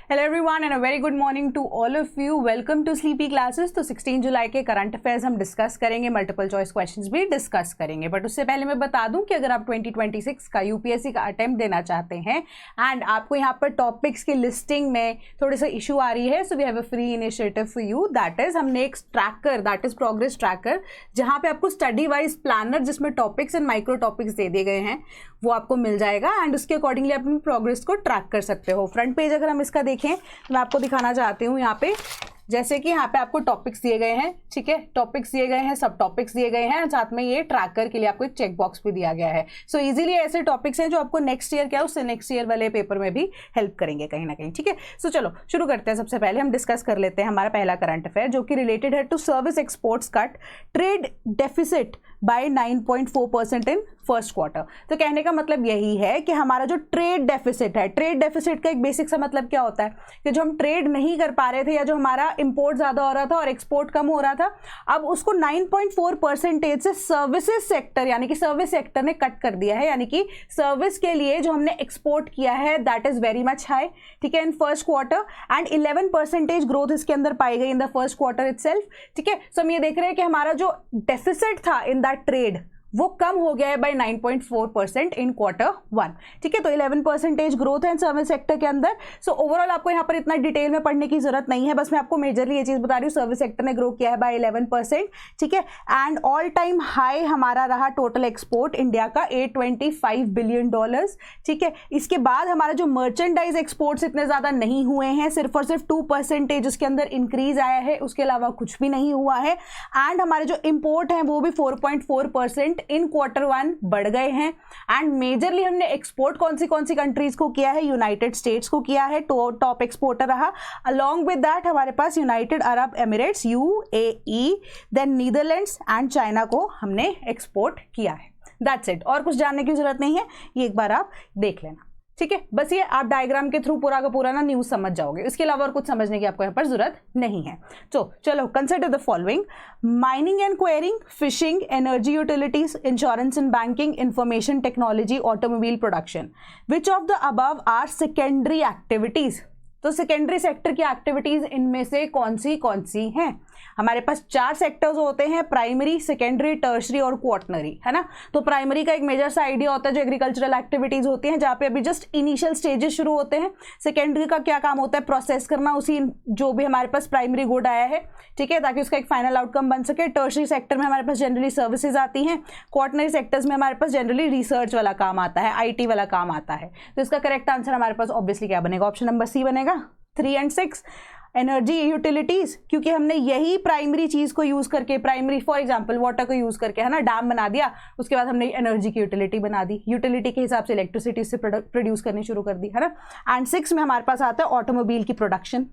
Hello everyone and a very good morning to all of you. Welcome to Sleepy Classes. तो 16 जुलाई के current affairs हम discuss करेंगे, multiple choice questions भी discuss करेंगे। But उससे पहले मैं बता दूं कि अगर आप 2026 का यूपीएससी का अटेम्प्ट देना चाहते हैं एंड आपको यहाँ पर टॉपिक्स की लिस्टिंग में थोड़ी सा इशू आ रही है, so we have a free initiative for you. That is हमने एक tracker, that is progress tracker, जहाँ पे आपको स्टडी वाइज प्लानर जिसमें टॉपिक्स एंड माइक्रो टॉपिक्स दे दिए गए हैं वो आपको मिल जाएगा एंड उसके अकॉर्डिंगली आप अपनी प्रोग्रेस को ट्रैक कर सकते हो। फ्रंट पेज अगर हम इसका देखें तो मैं आपको दिखाना चाहती हूँ यहाँ पे, जैसे कि यहाँ पे आपको टॉपिक्स दिए गए हैं, ठीक है, टॉपिक्स दिए गए हैं, सब टॉपिक्स दिए गए हैं, साथ में ये ट्रैकर के लिए आपको एक चेक बॉक्स भी दिया गया है। सो इजीली ऐसे टॉपिक्स हैं जो आपको नेक्स्ट ईयर क्या उससे नेक्स्ट ईयर वाले पेपर में भी हेल्प करेंगे कहीं ना कहीं, ठीक है। सो चलो शुरू करते हैं। सबसे पहले हम डिस्कस कर लेते हैं हमारा पहला करंट अफेयर जो कि रिलेटेड है to service exports cut trade deficit by 9.4% in first quarter. तो कहने का मतलब यही है कि हमारा जो ट्रेड डेफिसिट है, ट्रेड डेफिसिट का एक बेसिक सा मतलब क्या होता है कि जो हम ट्रेड नहीं कर पा रहे थे या जो हमारा इंपोर्ट ज्यादा हो रहा था और एक्सपोर्ट कम हो रहा था, अब उसको 9.4% से सर्विसेज सेक्टर यानी कि सर्विस सेक्टर ने कट कर दिया है। यानी कि सर्विस के लिए जो हमने एक्सपोर्ट किया है that is very much high, ठीक है, इन फर्स्ट क्वार्टर एंड 11% ग्रोथ इसके अंदर पाई गई in the first quarter itself, ठीक है। सो हम ये देख रहे हैं कि हमारा जो डेफिसिट था इन दैट ट्रेड वो कम हो गया है बाय 9.4% इन क्वार्टर वन, ठीक है। तो 11% ग्रोथ है सर्विस सेक्टर के अंदर। सो ओवरऑल आपको यहाँ पर इतना डिटेल में पढ़ने की जरूरत नहीं है, बस मैं आपको मेजरली ये चीज बता रही हूँ, सर्विस सेक्टर ने ग्रो किया है बाय 11%, ठीक है। एंड ऑल टाइम हाई हमारा रहा टोटल एक्सपोर्ट इंडिया का $825 बिलियन, ठीक है। इसके बाद हमारा जो मर्चेंडाइज एक्सपोर्ट्स इतने ज्यादा नहीं हुए हैं, सिर्फ और सिर्फ 2% उसके अंदर इंक्रीज आया है, उसके अलावा कुछ भी नहीं हुआ है। एंड हमारे जो इंपोर्ट है वो भी 4.4% इन क्वार्टर वन बढ़ गए हैं। एंड मेजरली हमने एक्सपोर्ट कौन सी कंट्रीज को किया है, यूनाइटेड स्टेट्स को किया है, टॉप एक्सपोर्टर रहा। अलोंग विद दैट हमारे पास United Arab Emirates UAE, then Netherlands and China को हमने एक्सपोर्ट किया है। दैट्स इट, और कुछ जानने की जरूरत नहीं है, ये एक बार आप देख लेना, ठीक है। बस ये आप डायग्राम के थ्रू पूरा का पूरा ना न्यूज समझ जाओगे, इसके अलावा और कुछ समझने की आपको यहाँ पर जरूरत नहीं है। तो चलो consider the following: mining and quarrying, fishing, energy utilities, insurance and banking, information technology, automobile production. Which of the above are secondary activities? तो सेकेंडरी सेक्टर की एक्टिविटीज इनमें से कौन सी हैं? हमारे पास 4 सेक्टर्स होते हैं, प्राइमरी, सेकेंडरी, टर्शरी और क्वार्टनरी, है ना। तो प्राइमरी का एक मेजर सा आइडिया होता है जो एग्रीकल्चरल एक्टिविटीज होती हैं, जहाँ पे अभी जस्ट इनिशियल स्टेजेस शुरू होते हैं। सेकेंडरी का क्या काम होता है? प्रोसेस करना उसी जो भी हमारे पास प्राइमरी गुड आया है, ठीक है, ताकि उसका एक फाइनल आउटकम बन सके। टर्शरी सेक्टर में हमारे पास जनरली सर्विसेज आती हैं। क्वार्टनरी सेक्टर्स में हमारे पास जनरली रिसर्च वाला काम आता है, IT वाला काम आता है। तो इसका करेक्ट आंसर हमारे पास ऑब्वियसली क्या बनेगा? ऑप्शन नंबर सी बनेगा, 3 और 6। एनर्जी यूटिलिटीज, क्योंकि हमने यही प्राइमरी चीज को यूज करके, प्राइमरी फॉर एग्जांपल वाटर को यूज करके, है ना, डैम बना दिया, उसके बाद हमने एनर्जी की यूटिलिटी बना दी, यूटिलिटी के हिसाब से इलेक्ट्रिसिटी से प्रोड्यूस करनी शुरू कर दी, है ना। एंड 6 में हमारे पास आता है ऑटोमोबाइल की प्रोडक्शन।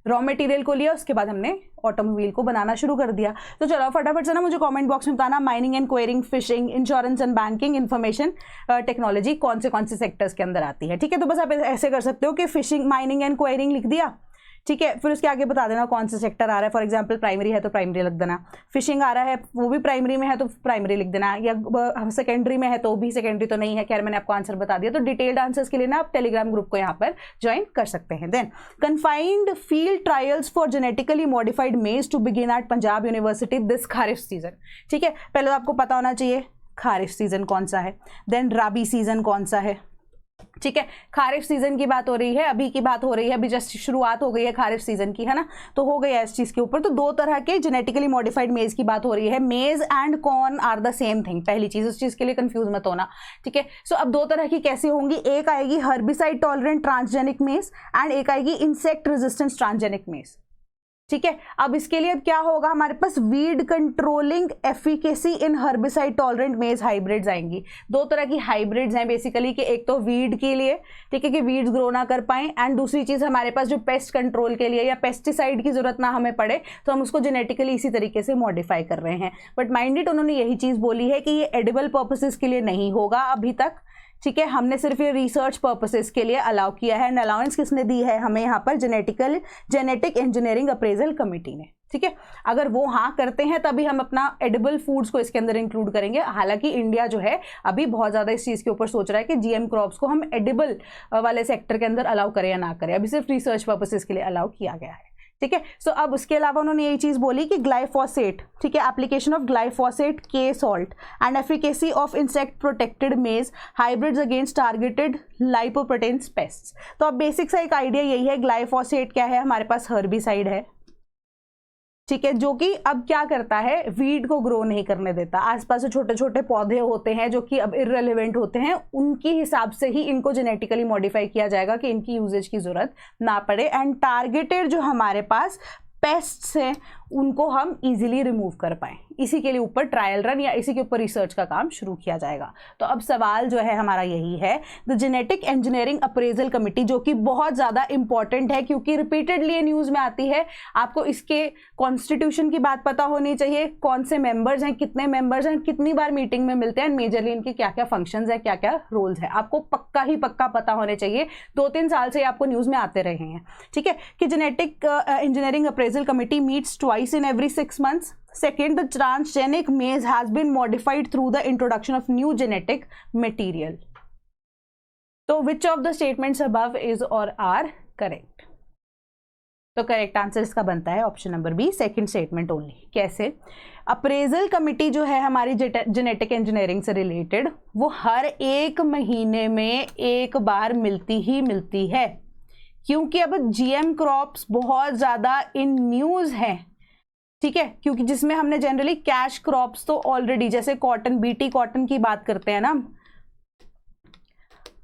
रॉ मटेरियल को लिया, उसके बाद हमने ऑटोमोबाइल को बनाना शुरू कर दिया। तो चलो फटाफट से ना मुझे कमेंट बॉक्स में बताना, mining and quarrying, fishing, insurance and banking, information technology कौन से सेक्टर्स के अंदर आती है, ठीक है। तो बस आप ऐसे कर सकते हो कि फिशिंग, माइनिंग एंड क्वेरिंग लिख दिया, ठीक है, फिर उसके आगे बता देना कौन सा सेक्टर आ रहा है। फॉर एग्जांपल प्राइमरी है तो प्राइमरी लिख देना, फिशिंग आ रहा है वो भी प्राइमरी में है तो प्राइमरी लिख देना, या सेकेंडरी में है तो भी, सेकेंडरी तो नहीं है, खैर मैंने आपको आंसर बता दिया। तो डिटेल्ड आंसर्स के लिए ना आप टेलीग्राम ग्रुप को यहाँ पर ज्वाइन कर सकते हैं। Then confined field trials for genetically modified maize to begin at Punjab university this kharif season, ठीक है। पहले तो आपको पता होना चाहिए खारिफ सीजन कौन सा है, देन राबी सीजन कौन सा है, ठीक है। खारिफ सीजन की बात हो रही है, अभी की बात हो रही है, अभी जस्ट शुरुआत हो गई है खारिफ सीजन की, है ना, तो हो गया इस चीज के ऊपर। तो 2 तरह के जेनेटिकली मॉडिफाइड मेज की बात हो रही है। Maize and corn are the same thing, पहली चीज, उस चीज के लिए कंफ्यूज मत होना, ठीक है। सो अब 2 तरह की कैसी होंगी? एक आएगी हर्बिसाइड टॉलरेंट ट्रांसजेनिक मेज एंड एक आएगी इंसेक्ट रेजिस्टेंस ट्रांसजेनिक मेज, ठीक है। अब इसके लिए अब क्या होगा, हमारे पास weed controlling efficacy in herbicide tolerant maize hybrids आएंगी। 2 तरह की हाइब्रिड्स हैं बेसिकली, कि एक तो वीड के लिए, ठीक है, कि वीड्स ग्रो ना कर पाएं, एंड दूसरी चीज हमारे पास जो पेस्ट कंट्रोल के लिए या पेस्टिसाइड की जरूरत ना हमें पड़े तो हम उसको जेनेटिकली इसी तरीके से मॉडिफाई कर रहे हैं। बट माइंड इट, उन्होंने यही चीज बोली है कि ये एडिबल पर्पसेस के लिए नहीं होगा अभी तक, ठीक है, हमने सिर्फ ये रिसर्च पर्पसेस के लिए अलाउ किया है। एंड अलाउंस किसने दी है हमें यहाँ पर? जेनेटिक इंजीनियरिंग अप्रेजल कमेटी ने। ठीक है, अगर वो हाँ करते हैं तभी हम अपना एडिबल फूड्स को इसके अंदर इंक्लूड करेंगे। हालांकि इंडिया जो है अभी बहुत ज़्यादा इस चीज़ के ऊपर सोच रहा है कि जीएम क्रॉप्स को हम एडिबल वाले सेक्टर के अंदर अलाउ करें या ना करें, अभी सिर्फ रिसर्च पर्पसेस के लिए अलाउ किया गया है। ठीक है, सो अब उसके अलावा उन्होंने यही चीज़ बोली कि ग्लाइफोसेट, ठीक है, एप्लीकेशन ऑफ ग्लाइफोसेट के salt and efficacy of insect protected maize hybrids against targeted lipoprotein pests. तो अब बेसिक सा एक आइडिया यही है, ग्लाइफोसेट क्या है? हमारे पास हर्बिसाइड है, ठीक है, जो कि अब क्या करता है? वीड को ग्रो नहीं करने देता। आसपास जो छोटे छोटे पौधे होते हैं जो कि अब इररिलेवेंट होते हैं, उनके हिसाब से ही इनको जेनेटिकली मॉडिफाई किया जाएगा कि इनकी यूजेज की जरूरत ना पड़े। एंड टारगेटेड जो हमारे पास पेस्ट्स हैं उनको हम इजीली रिमूव कर पाएं, इसी के लिए ऊपर ट्रायल रन या इसी के ऊपर रिसर्च का काम शुरू किया जाएगा। तो अब सवाल जो है हमारा यही है, the genetic engineering appraisal committee, जो कि बहुत ज़्यादा इंपॉर्टेंट है क्योंकि रिपीटेडली ये न्यूज़ में आती है। आपको इसके कॉन्स्टिट्यूशन की बात पता होनी चाहिए, कौन से मेंबर्स हैं, कितने मेंबर्स हैं, कितनी बार मीटिंग में मिलते हैं, मेजरली इनके क्या क्या फंक्शंस है, क्या क्या रोल्स है, आपको पक्का ही पक्का पता होने चाहिए। 2-3 साल से आपको न्यूज़ में आते रहे हैं। ठीक है, कि genetic engineering appraisal committee meets twice in every 6 months. Second, the transgenic maize has been modified through the introduction of new genetic material. So which of the statements above is or are correct? तो correct answer इसका बनता है option number B, second statement only. कैसे? Appraisal committee जो है हमारी genetic engineering से related, वो हर 1 महीने में एक बार मिलती ही मिलती है, क्योंकि अब जीएम क्रॉप्स बहुत ज़्यादा इन न्यूज़ हैं। ठीक है, क्योंकि जिसमें हमने जनरली कैश क्रॉप्स तो ऑलरेडी, जैसे कॉटन, बीटी कॉटन की बात करते हैं ना,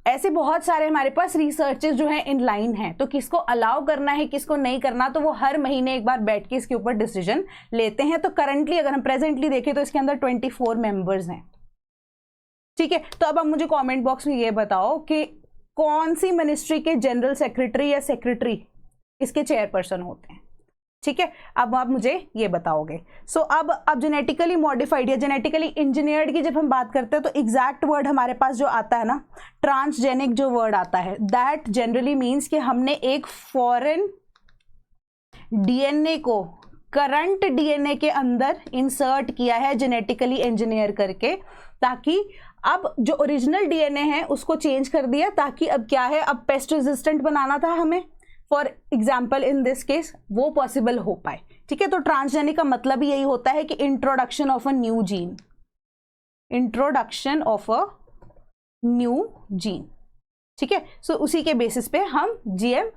ऐसे बहुत सारे हमारे पास रिसर्चेस जो हैं इन लाइन हैं। तो किसको अलाउ करना है, किसको नहीं करना, तो वो हर महीने एक बार बैठ के इसके ऊपर डिसीजन लेते हैं। तो करंटली अगर हम प्रेजेंटली देखें तो इसके अंदर 24 मेंबर्स हैं। ठीक है, तो अब मुझे कॉमेंट बॉक्स में ये बताओ कि कौन सी मिनिस्ट्री के जनरल सेक्रेटरी या सेक्रेटरी इसके चेयरपर्सन होते हैं। ठीक है, अब आप मुझे ये बताओगे। सो अब जेनेटिकली मॉडिफाइड या जेनेटिकली इंजीनियर्ड की जब हम बात करते हैं तो एग्जैक्ट वर्ड हमारे पास जो आता है ना, ट्रांसजेनिक जो वर्ड आता है, दैट जनरली मीन्स कि हमने एक फॉरेन डीएनए को करंट डीएनए के अंदर इंसर्ट किया है जेनेटिकली इंजीनियर करके, ताकि अब जो ओरिजिनल डीएनए है उसको चेंज कर दिया, ताकि अब क्या है, अब पेस्ट रेजिस्टेंट बनाना था हमें, for example in this case, वो पॉसिबल हो पाए। ठीक है, तो ट्रांसजेनिक का मतलब ही यही होता है कि introduction of a new gene, introduction of a new gene. ठीक है, सो उसी के बेसिस पे हम जीएम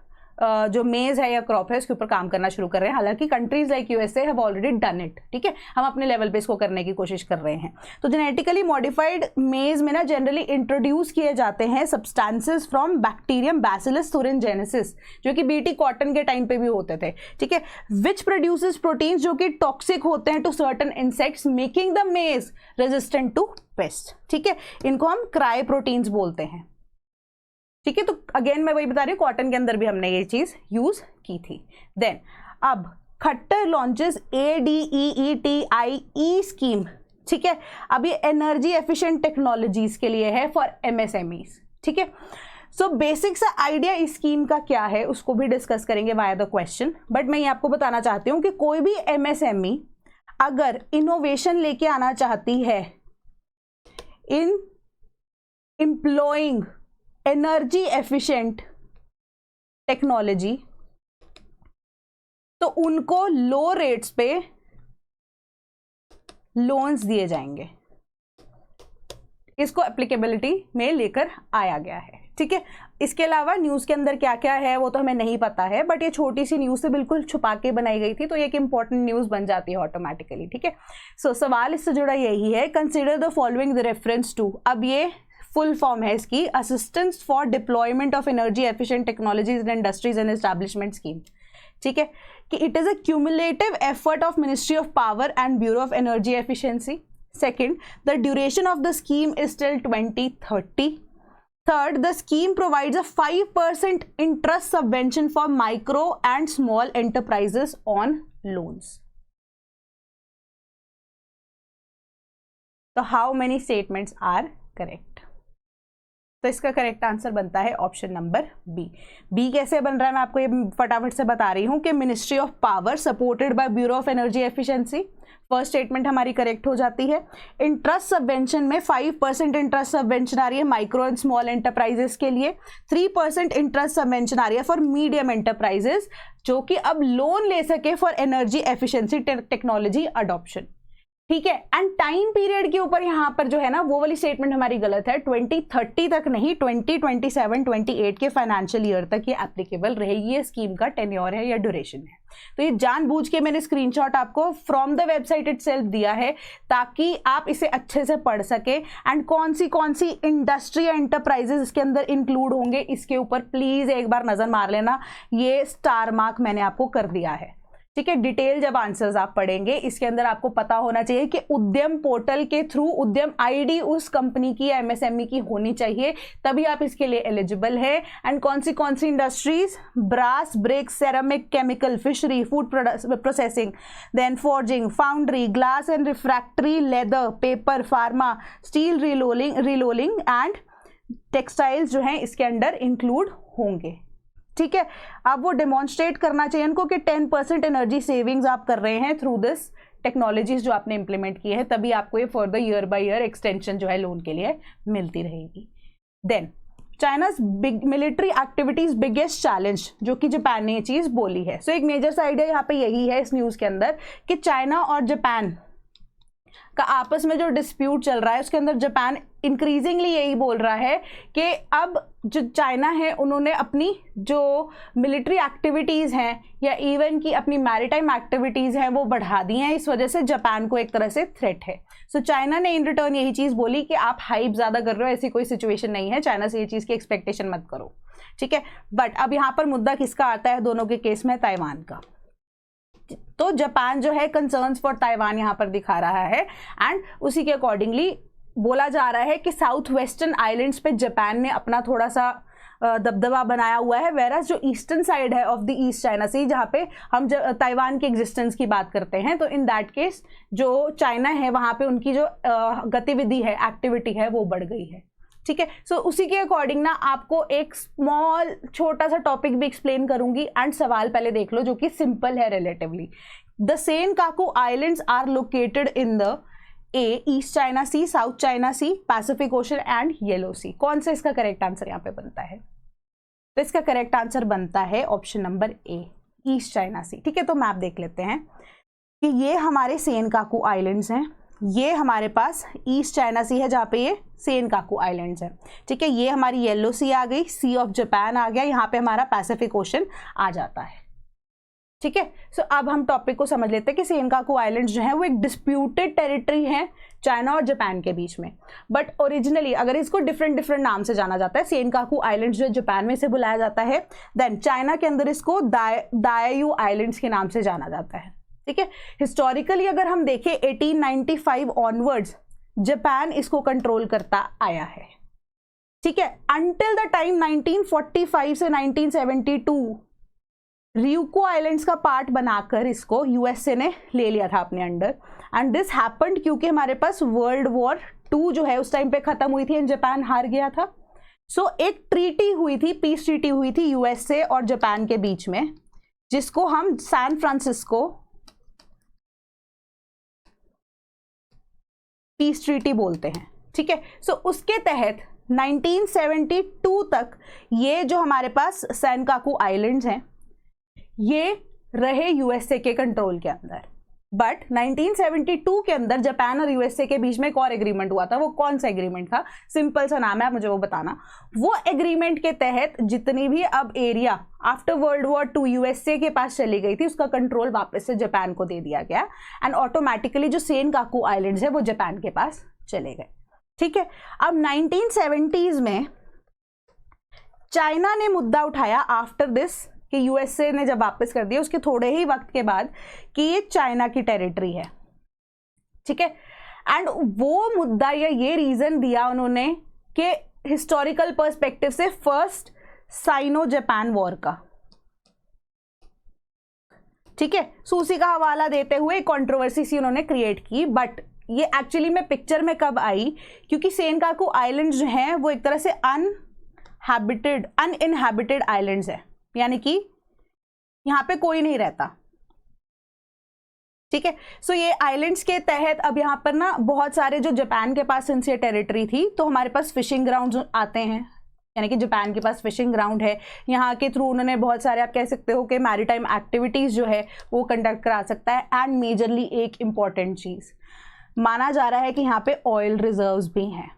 जो मेज है या क्रॉप है उसके ऊपर काम करना शुरू कर रहे हैं। हालांकि countries like USA have already done it. ठीक है, हम अपने लेवल पे इसको करने की कोशिश कर रहे हैं। तो जेनेटिकली मॉडिफाइड मेज में ना जनरली इंट्रोड्यूस किए जाते हैं substances from bacterium bacillus thuringiensis, जो कि बीटी कॉटन के टाइम पे भी होते थे। ठीक है, विच प्रोड्यूसेस प्रोटीन्स जो कि टॉक्सिक होते हैं to certain insects, making the maize resistant to pest. ठीक है, इनको हम क्राई प्रोटीन्स बोलते हैं। ठीक है, तो अगेन मैं वही बता रही हूँ, कॉटन के अंदर भी हमने ये चीज यूज की थी। देन अब खट्टर लॉन्चेस ADEETIE स्कीम। ठीक है, अब ये एनर्जी एफिशिएंट टेक्नोलॉजीज के लिए है फॉर MSMEs। ठीक है, सो बेसिक सा आइडिया इस स्कीम का क्या है उसको भी डिस्कस करेंगे वाया द क्वेश्चन, बट मैं ये आपको बताना चाहती हूँ कि कोई भी MSME अगर इनोवेशन लेके आना चाहती है इन एम्प्लॉइंग एनर्जी एफिशिएंट टेक्नोलॉजी, तो उनको लो रेट्स पे लोन्स दिए जाएंगे। इसको एप्लीकेबिलिटी में लेकर आया गया है। ठीक है, इसके अलावा न्यूज़ के अंदर क्या क्या है वो तो हमें नहीं पता है, बट ये छोटी सी न्यूज़ से बिल्कुल छुपा के बनाई गई थी, तो ये एक इंपॉर्टेंट न्यूज़ बन जाती है ऑटोमेटिकली। ठीक है, सो सवाल इससे जुड़ा यही है, consider the following the reference to. अब ये फुल फॉर्म है इसकी, assistance for deployment of energy efficient technologies in industries and establishment scheme. ठीक है, कि it is a cumulative effort of ministry of power and bureau of energy efficiency. Second, the duration of the scheme is till 2030. Third, the scheme provides a 5% interest subvention for micro and small enterprises on loans. So how many statements are correct? तो इसका correct answer बनता है option number B. B कैसे बन रहा है मैं आपको ये फटाफट से बता रही हूँ कि ministry of power supported by bureau of energy efficiency, first statement हमारी करेक्ट हो जाती है। इंटरेस्ट सबवेंशन में 5% इंटरेस्ट सबवेंशन आ रही है माइक्रो एंड स्मॉल एंटरप्राइजेस के लिए, 3% इंटरेस्ट सबवेंशन आ रही है फॉर मीडियम एंटरप्राइजेस जो कि अब लोन ले सके for energy efficiency technology adoption. ठीक है, एंड टाइम पीरियड के ऊपर यहाँ पर जो है ना वो वाली स्टेटमेंट हमारी गलत है, 2030 तक नहीं 2027 28 के फाइनेंशियल ईयर तक ये एप्लीकेबल रहेगी, ये स्कीम का टेन्योर है या ड्यूरेशन है। तो ये जानबूझ के मैंने स्क्रीनशॉट आपको फ्रॉम द वेबसाइट इटसेल्फ दिया है ताकि आप इसे अच्छे से पढ़ सके, एंड कौन सी इंडस्ट्री या एंटरप्राइजेस इसके अंदर इंक्लूड होंगे इसके ऊपर प्लीज एक बार नजर मार लेना, ये स्टार मार्क मैंने आपको कर दिया है। ठीक है, डिटेल जब आंसर्स आप पढ़ेंगे इसके अंदर आपको पता होना चाहिए कि उद्यम पोर्टल के थ्रू उद्यम आईडी उस कंपनी की या एमएसएमई की होनी चाहिए, तभी आप इसके लिए एलिजिबल है। एंड कौन सी industries, brass, brick, ceramic, chemical, fishery, food processing, then forging, foundry, glass and refractory, leather, paper, pharma, steel, rerolling and textiles जो हैं इसके अंदर इंक्लूड होंगे। ठीक है, अब वो डेमोन्स्ट्रेट करना चाहिए उनको कि 10% एनर्जी सेविंग्स आप कर रहे हैं थ्रू दिस टेक्नोलॉजीज जो आपने इंप्लीमेंट की है, तभी आपको ये further year by year extension जो है लोन के लिए मिलती रहेगी। Then China's big military activities biggest challenge, जो कि जापान ने ये चीज बोली है। सो एक मेजर साइड है यहाँ पे यही है इस न्यूज के अंदर कि चाइना और जापान का आपस में जो डिस्प्यूट चल रहा है उसके अंदर जापान इंक्रीजिंगली यही बोल रहा है कि अब जो चाइना है उन्होंने अपनी जो मिलिट्री एक्टिविटीज़ हैं या इवन की अपनी मैरीटाइम एक्टिविटीज़ हैं वो बढ़ा दी हैं, इस वजह से जापान को एक तरह से थ्रेट है। सो चाइना ने इन रिटर्न यही चीज़ बोली कि आप हाइप ज़्यादा कर रहे हो, ऐसी कोई सिचुएशन नहीं है, चाइना से ये चीज़ की एक्सपेक्टेशन मत करो। ठीक है, बट अब यहाँ पर मुद्दा किसका आता है दोनों के केस में, ताइवान का। तो जापान जो है कंसर्न्स फॉर ताइवान यहाँ पर दिखा रहा है, एंड उसी के अकॉर्डिंगली बोला जा रहा है कि साउथ वेस्टर्न आइलैंड्स पे जापान ने अपना थोड़ा सा दबदबा बनाया हुआ है, वेरास जो ईस्टर्न साइड है ऑफ द ईस्ट चाइना सी जहाँ पे हम ताइवान के एग्जिस्टेंस की बात करते हैं, तो इन दैट केस जो चाइना है वहाँ पे उनकी जो गतिविधि है, एक्टिविटी है, वो बढ़ गई है। ठीक है, सो उसी के अकॉर्डिंग ना आपको एक स्मॉल छोटा सा टॉपिक भी एक्सप्लेन करूंगी, एंड सवाल पहले देख लो जो कि सिंपल है relatively. The Senkaku Islands are located in the A East China Sea, South China Sea, Pacific Ocean and Yellow Sea. कौन सा इसका करेक्ट आंसर यहाँ पे बनता है? तो इसका करेक्ट आंसर बनता है option number A, East China Sea. ठीक है, तो मैप देख लेते हैं कि ये हमारे सेनकाकू आइलैंड्स हैं, ये हमारे पास ईस्ट चाइना सी है जहाँ पे ये सेनकाकू आइलैंड्स हैं। ठीक है, ये हमारी येलो सी आ गई, सी ऑफ जापान आ गया, यहाँ पे हमारा पैसिफिक ओशन आ जाता है। ठीक है, सो अब हम टॉपिक को समझ लेते हैं कि सेनकाकू आइलैंड्स जो हैं वो एक डिस्प्यूटेड टेरिटरी है चाइना और जापान के बीच में, बट ओरिजिनली अगर इसको डिफरेंट नाम से जाना जाता है, सेनकाकू आइलैंड्स जो जापान में से बुलाया जाता है, देन चाइना के अंदर इसको दायू आइलैंड्स के नाम से जाना जाता है। ठीक है, हिस्टोरिकली अगर हम देखें 1895 ऑनवर्ड्स जापान इसको कंट्रोल करता आया है। ठीक है, अंटिल द टाइम 1945 से 1972 रियूको आइलैंड्स का पार्ट बनाकर इसको यूएसए ने ले लिया था अपने अंडर, एंड दिस हैपेंड क्योंकि हमारे पास वर्ल्ड वॉर 2 जो है उस टाइम पे खत्म हुई थी एंड जापान हार गया था। सो एक ट्रीटी हुई थी, पीस ट्रीटी हुई थी यूएसए और जापान के बीच में, जिसको हम सैन फ्रांसिस्को पीस ट्रीटी बोलते हैं। ठीक है, सो उसके तहत 1972 तक ये जो हमारे पास सेनकाकू आइलैंड्स हैं ये रहे यूएसए के कंट्रोल के अंदर, बट 1972 के अंदर जापान और यूएसए के बीच में एक और एग्रीमेंट हुआ था। वो कौन सा एग्रीमेंट था? सिंपल सा नाम है, आप मुझे वो बताना। वो एग्रीमेंट के तहत जितनी भी अब area after world war 2 USA के पास चली गई थी उसका कंट्रोल वापस से जापान को दे दिया गया, एंड ऑटोमेटिकली जो सेनकाकू आइलैंड्स है वो जापान के पास चले गए। ठीक है, अब 1970s में चाइना ने मुद्दा उठाया आफ्टर दिस कि यूएसए ने जब वापस कर दिया उसके थोड़े ही वक्त के बाद कि ये चाइना की टेरिटरी है। ठीक है, एंड वो मुद्दा या ये रीजन दिया उन्होंने कि हिस्टोरिकल पर्सपेक्टिव से फर्स्ट साइनो जापान वॉर का। ठीक है, सो उसी का हवाला देते हुए कंट्रोवर्सी सी उन्होंने क्रिएट की, बट ये एक्चुअली में पिक्चर में कब आई, क्योंकि सेनकाकू आइलैंड जो हैं वो एक तरह से अनइनहैबिटेड आइलैंड्स है, यानी कि यहाँ पे कोई नहीं रहता, ठीक है। सो ये आइलैंड्स के तहत अब यहाँ पर ना बहुत सारे, जो जापान के पास सिंस ये टेरिटरी थी तो हमारे पास फिशिंग ग्राउंड आते हैं, यानी कि जापान के पास फिशिंग ग्राउंड है, यहाँ के थ्रू उन्होंने बहुत सारे, आप कह सकते हो कि मैरीटाइम एक्टिविटीज़ जो है वो कंडक्ट करा सकता है। एंड मेजरली एक इम्पॉर्टेंट चीज़ माना जा रहा है कि यहाँ पे ऑयल रिजर्व्स भी हैं।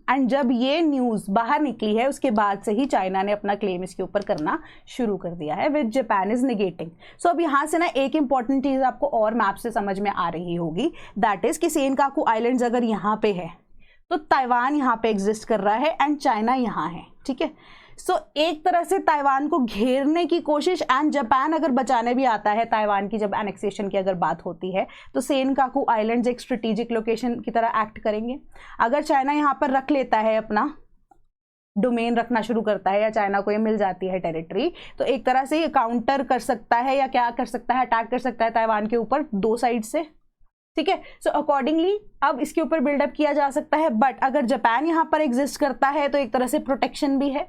एंड जब ये न्यूज़ बाहर निकली है उसके बाद से ही चाइना ने अपना क्लेम इसके ऊपर करना शुरू कर दिया है, विच जापान इज निगेटिंग। सो अब यहाँ से ना एक इंपॉर्टेंट चीज़ आपको और मैप से समझ में आ रही होगी, दैट इज़ कि सेनकाकू आइलैंड्स अगर यहाँ पे है तो ताइवान यहाँ पे एग्जिस्ट कर रहा है एंड चाइना यहाँ है, ठीक है। सो एक तरह से ताइवान को घेरने की कोशिश, एंड जापान अगर बचाने भी आता है ताइवान की, जब एनेक्सेशन की अगर बात होती है तो सेनकाकू आइलैंड्स एक स्ट्रेटेजिक लोकेशन की तरह एक्ट करेंगे। अगर चाइना यहाँ पर रख लेता है, अपना डोमेन रखना शुरू करता है, या चाइना को ये मिल जाती है टेरिटरी, तो एक तरह से ये काउंटर कर सकता है, या क्या कर सकता है, अटैक कर सकता है ताइवान के ऊपर दो साइड से, ठीक है। सो अकॉर्डिंगली अब इसके ऊपर बिल्डअप किया जा सकता है। बट अगर जापान यहाँ पर एग्जिस्ट करता है तो एक तरह से प्रोटेक्शन भी है,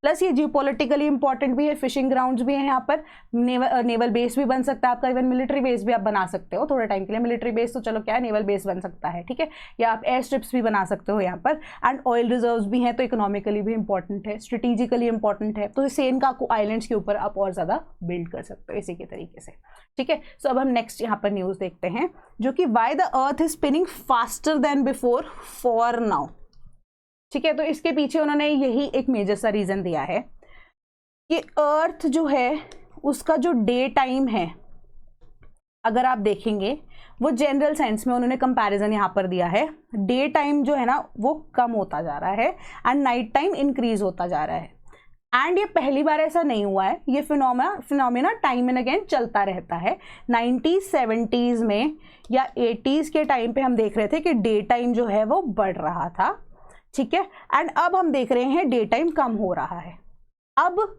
प्लस ये जियोपॉलिटिकली इंपॉर्टेंट भी है, फिशिंग ग्राउंड्स भी हैं यहाँ पर, नेवल बेस भी बन सकता है आपका, इवन मिलिट्री बेस भी आप बना सकते हो थोड़े टाइम के लिए। मिलिट्री बेस तो चलो क्या है, नेवल बेस बन सकता है, ठीक है, या आप एयर स्ट्रिप्स भी बना सकते हो यहाँ पर। एंड ऑयल रिजर्व्स भी हैं, तो इकोनॉमिकली भी इंपॉर्टेंट है, स्ट्रेटेजिकली इंपॉर्टेंट है, तो सेनकाकू आइलैंड्स के ऊपर आप और ज़्यादा बिल्ड कर सकते हो इसी के तरीके से, ठीक है। सो अब हम नेक्स्ट यहाँ पर न्यूज़ देखते हैं, जो कि why the earth is spinning faster than before for now, ठीक है। तो इसके पीछे उन्होंने यही एक मेजर सा रीज़न दिया है कि अर्थ जो है उसका जो डे टाइम है, अगर आप देखेंगे वो जनरल सेंस में उन्होंने कंपैरिजन यहाँ पर दिया है, डे टाइम जो है ना वो कम होता जा रहा है एंड नाइट टाइम इंक्रीज होता जा रहा है। एंड ये पहली बार ऐसा नहीं हुआ है, ये फिनोमेना टाइम एंड अगेन चलता रहता है। 90s 70s में या 80s के टाइम पे हम देख रहे थे कि डे टाइम जो है वो बढ़ रहा था, ठीक है, एंड अब हम देख रहे हैं डे टाइम कम हो रहा है। अब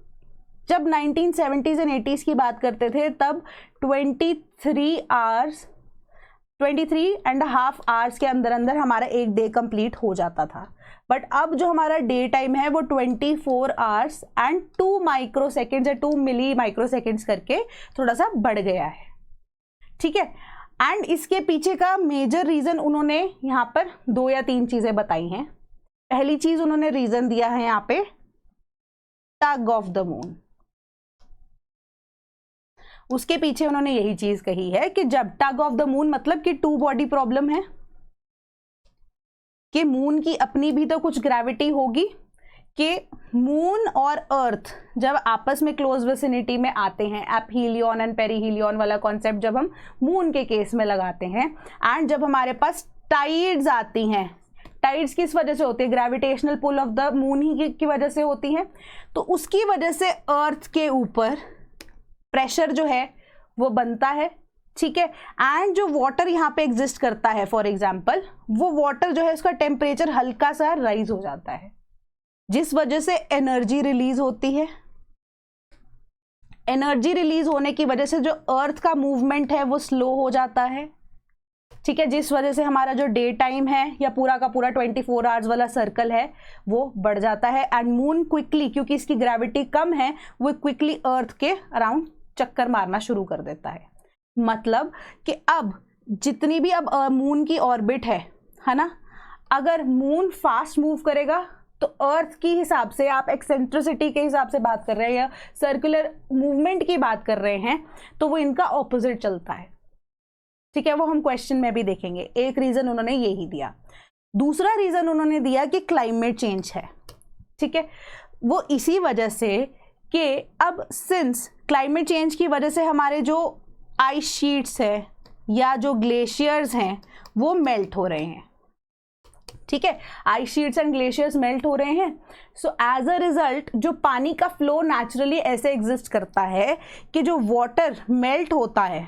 जब 1970s एंड 80s की बात करते थे तब 23.5 आवर्स के अंदर अंदर हमारा एक डे कंप्लीट हो जाता था। बट अब जो हमारा डे टाइम है वो 24 आवर्स एंड 2 माइक्रोसेकेंड्स या 2 मिली माइक्रोसेकेंड्स करके थोड़ा सा बढ़ गया है, ठीक है। एंड इसके पीछे का मेजर रीज़न उन्होंने यहाँ पर 2 या 3 चीज़ें बताई हैं। पहली चीज उन्होंने रीजन दिया है यहाँ पे टग ऑफ द मून, उसके पीछे उन्होंने यही चीज कही है कि जब टग ऑफ द मून मतलब कि 2 बॉडी प्रॉब्लम है, कि मून की अपनी भी तो कुछ ग्रेविटी होगी, कि मून और अर्थ जब आपस में क्लोज विसिनिटी में आते हैं, एपहीलियन एंड पेरीहीलियन वाला कॉन्सेप्ट जब हम मून के केस में लगाते हैं, एंड जब हमारे पास टाइड्स आती हैं, टाइड्स किस वजह से होती है, gravitational pull of the moon ही की वजह से होती है, तो उसकी वजह से अर्थ के ऊपर प्रेशर जो है वो बनता है, ठीक है। एंड जो वाटर यहाँ पे एग्जिस्ट करता है फॉर एग्जांपल, वो वाटर जो है उसका टेम्परेचर हल्का सा राइज हो जाता है, जिस वजह से एनर्जी रिलीज होती है। एनर्जी रिलीज होने की वजह से जो अर्थ का मूवमेंट है वो स्लो हो जाता है, ठीक है, जिस वजह से हमारा जो डे टाइम है या पूरा का पूरा 24 आवर्स वाला सर्कल है वो बढ़ जाता है। एंड मून क्विकली, क्योंकि इसकी ग्रेविटी कम है, वो क्विकली अर्थ के अराउंड चक्कर मारना शुरू कर देता है। मतलब कि अब जितनी भी अब मून की ऑर्बिट है ना, अगर मून फास्ट मूव करेगा तो अर्थ की हिसाब से, आप एक्सेंट्रिसिटी के हिसाब से बात कर रहे हैं या सर्कुलर मूवमेंट की बात कर रहे हैं, तो वो इनका ऑपोजिट चलता है, ठीक है। वो हम क्वेश्चन में भी देखेंगे। एक रीजन उन्होंने यही दिया। दूसरा रीजन उन्होंने दिया कि क्लाइमेट चेंज है, ठीक है, वो इसी वजह से कि अब सिंस क्लाइमेट चेंज की वजह से हमारे जो आइस शीट्स है या जो ग्लेशियर्स हैं वो मेल्ट हो रहे हैं, ठीक है, ice sheets and glaciers melt हो रहे हैं। सो एज अ रिजल्ट जो पानी का फ्लो नेचुरली ऐसे एग्जिस्ट करता है कि जो वाटर मेल्ट होता है,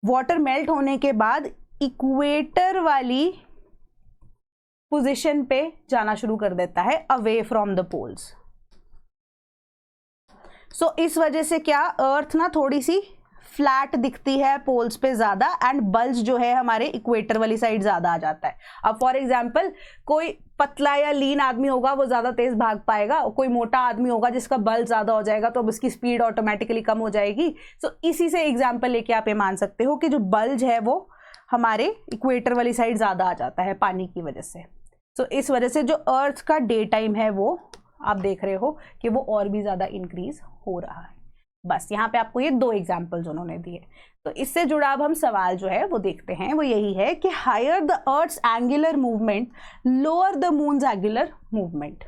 वाटर मेल्ट होने के बाद इक्वेटर वाली पोजीशन पे जाना शुरू कर देता है, अवे फ्रॉम द पोल्स। सो इस वजह से क्या, अर्थ ना थोड़ी सी फ्लैट दिखती है पोल्स पे ज़्यादा, एंड बल्ज जो है हमारे इक्वेटर वाली साइड ज़्यादा आ जाता है। अब फॉर एग्जाम्पल कोई पतला या लीन आदमी होगा वो ज़्यादा तेज़ भाग पाएगा, और कोई मोटा आदमी होगा जिसका बल ज़्यादा हो जाएगा तो अब उसकी स्पीड ऑटोमेटिकली कम हो जाएगी। सो इसी से एग्जाम्पल लेके आप ये मान सकते हो कि जो बल्ज है वो हमारे इक्वेटर वाली साइड ज़्यादा आ जाता है पानी की वजह से। सो इस वजह से जो अर्थ का डे टाइम है वो आप देख रहे हो कि वो और भी ज़्यादा इंक्रीज हो रहा है। बस यहाँ पे आपको ये 2 एग्जाम्पल्स उन्होंने दिए। तो इससे जुड़ा अब हम सवाल जो है वो देखते हैं, वो यही है कि higher the earth's angular movement lower the moon's angular movement.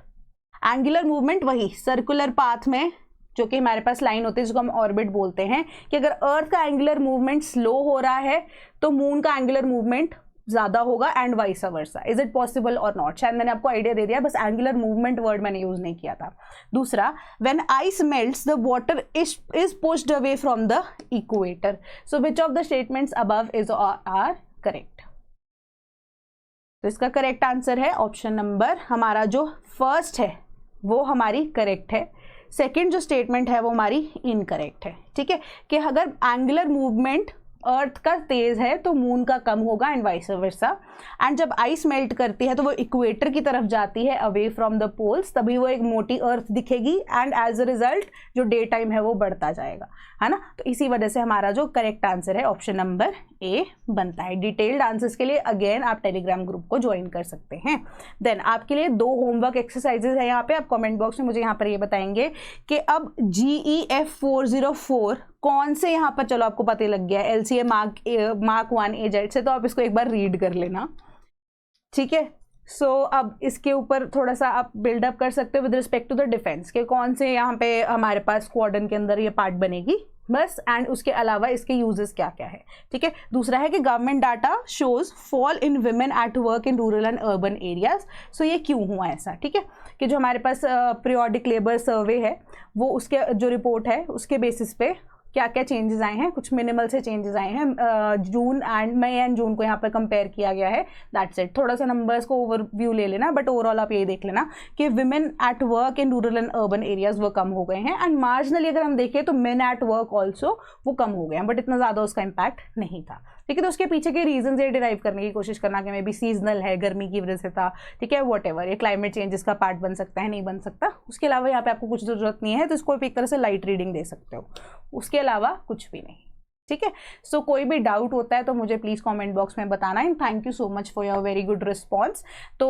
Angular movement वही सर्कुलर पाथ में जो कि हमारे पास लाइन होती है जिसको हम ऑर्बिट बोलते हैं, कि अगर अर्थ का एंगुलर मूवमेंट स्लो हो रहा है तो मून का एंगुलर मूवमेंट ज़्यादा होगा, and vice versa. Is it possible और नॉट? शायद मैंने आपको आइडिया दे दिया, बस एंगुलर मूवमेंट वर्ड मैंने यूज नहीं किया था। दूसरा, when ice melts the water is pushed away from the equator. So which of the statements above is are correct? तो इसका करेक्ट आंसर है ऑप्शन नंबर, हमारा जो फर्स्ट है वो हमारी करेक्ट है, सेकेंड जो स्टेटमेंट है वो हमारी इनकरेक्ट है। ठीक है, कि अगर एंगुलर मूवमेंट अर्थ का तेज है तो मून का कम होगा, एंड वाइस वर्सा। एंड जब आइस मेल्ट करती है तो वो इक्वेटर की तरफ जाती है अवे फ्रॉम द पोल्स, तभी वो एक मोटी अर्थ दिखेगी, एंड एज अ रिजल्ट जो डे टाइम है वो बढ़ता जाएगा, है ना। तो इसी वजह से हमारा जो करेक्ट आंसर है ऑप्शन नंबर ए बनता है। डिटेल्ड आंसर्स के लिए अगेन आप टेलीग्राम ग्रुप को ज्वाइन कर सकते हैं। देन आपके लिए 2 होमवर्क एक्सरसाइजेज है यहाँ पे। आप कमेंट बॉक्स में मुझे यहाँ पर ये बताएंगे कि अब GEF 404 कौन से यहाँ पर, चलो आपको पता लग गया LCA मार्क 1 AZ से, तो आप इसको एक बार रीड कर लेना। ठीक है, सो अब इसके ऊपर थोड़ा सा आप बिल्डअप कर सकते हो with respect to the defence के कौन से यहाँ पे हमारे पास स्क्वाड्रन के अंदर ये पार्ट बनेगी बस, एंड उसके अलावा इसके यूजेस क्या क्या है। ठीक है, दूसरा है कि government data shows fall in women at work in rural and urban areas. So ये क्यों हुआ ऐसा? ठीक है, कि जो हमारे पास पीरियोडिक लेबर सर्वे है वो उसके जो रिपोर्ट है उसके बेसिस पे क्या क्या चेंजेस आए हैं, कुछ मिनिमल से चेंजेस आए हैं। जून एंड मई एंड जून को यहाँ पर कंपेयर किया गया है, दैट्स इट। थोड़ा सा नंबर्स को ओवरव्यू ले लेना, बट ओवरऑल आप यही देख लेना कि women at work in rural and urban areas वो कम हो गए हैं, एंड मार्जिनली अगर हम देखें तो मेन एट वर्क ऑल्सो वो कम हो गए हैं, बट इतना ज़्यादा उसका इम्पैक्ट नहीं था। ठीक है, तो उसके पीछे के रीजन ये डिराइव करने की कोशिश करना कि मे बी सीजनल है, गर्मी की वजह से था। ठीक है, व्हाटएवर, ये क्लाइमेट चेंजेस का पार्ट बन सकता है, नहीं बन सकता। उसके अलावा यहाँ पे आपको कुछ जरूरत नहीं है, तो इसको एक तरह से लाइट रीडिंग दे सकते हो, उसके अलावा कुछ भी नहीं। ठीक है, सो कोई भी डाउट होता है तो मुझे प्लीज़ कमेंट बॉक्स में बताना, and thank you so much for your very good response. तो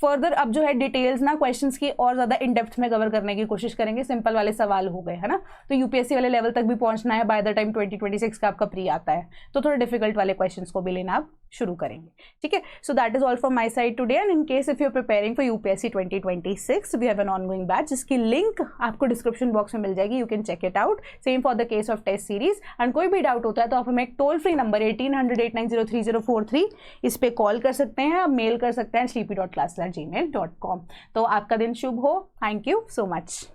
फर्दर अब जो है डिटेल्स ना क्वेश्चंस की और ज़्यादा इन डेप्थ में कवर करने की कोशिश करेंगे। सिंपल वाले सवाल हो गए, है ना, तो यूपीएससी वाले लेवल तक भी पहुंचना है बाय द टाइम 2026 का आपका प्री आता है, तो थोड़ा डिफिकल्ट वाले क्वेश्चंस को भी लेना आप शुरू करेंगे। ठीक है, so that is all from my side today, and in case if you are preparing for UPSC 2026 we have an ongoing batch जिसकी लिंक आपको डिस्क्रिप्शन बॉक्स में मिल जाएगी, you can check it out. Same for the case of test series, and कोई भी doubt होता है तो आप हमें एक टोल फ्री नंबर 1800-890-3043 इस पे कॉल कर सकते हैं, आप मेल कर सकते हैं sleepy.class@gmail.com। तो आपका दिन शुभ हो। Thank you so much.